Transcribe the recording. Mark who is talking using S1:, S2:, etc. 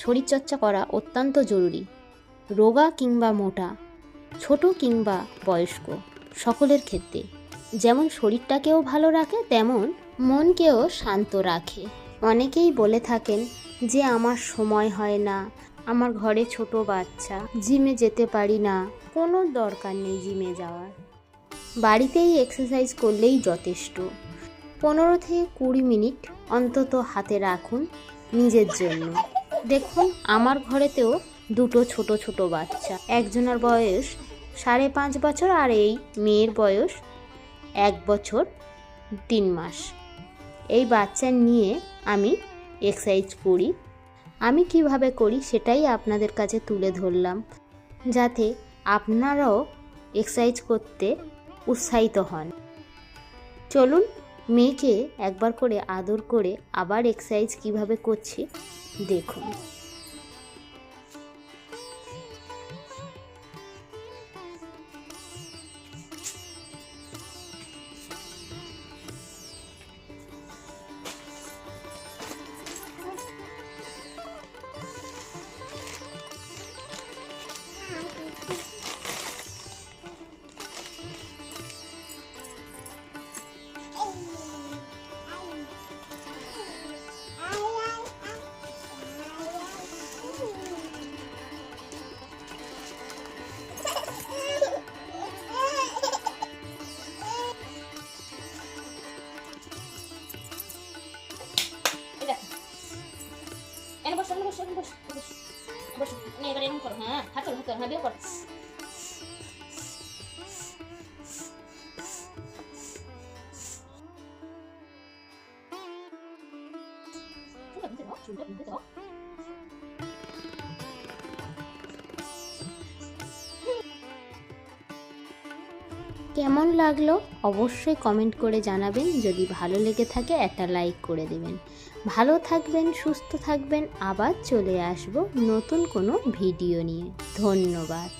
S1: শরীরচর্চা করা অত্যন্ত জরুরি। রোগা কিংবা মোটা, ছোট কিংবা বয়স্ক, সকলের ক্ষেত্রে। যেমন শরীরটাকেও ভালো রাখে, তেমন মনকেও শান্ত রাখে। অনেকেই বলে থাকেন যে আমার সময় হয় না, আমার ঘরে ছোট বাচ্চা, জিমে যেতে পারি না। কোনো দরকার নেই জিমে যাওয়ার, বাড়িতেই এক্সারসাইজ করলেই যথেষ্ট। 15 থেকে 20 মিনিট অন্তত হাতে রাখুন নিজের জন্য। দেখুন, আমার ঘরেতেও দুটো ছোট ছোট বাচ্চা, একজনের বয়স 5.5 বছর আর এই মেয়ের বয়স 1 বছর 3 মাস। এই বাচ্চা নিয়ে আমি এক্সারসাইজ করি। আমি কিভাবে করি সেটাই আপনাদের কাছে তুলে ধরলাম, যাতে আপনারাও এক্সারসাইজ করতে উৎসাহিত হন। চলুন মেয়েকে একবার করে আদর করে আবার এক্সারসাইজ কিভাবে করছি দেখুন। কেমন লাগলো অবশ্যই কমেন্ট করে জানাবেন। যদি ভালো লেগে থাকে একটা লাইক করে দেবেন। ভালো থাকবেন, সুস্থ থাকবেন। আবার চলে আসবো নতুন কোনো ভিডিও নিয়ে। ধন্যবাদ।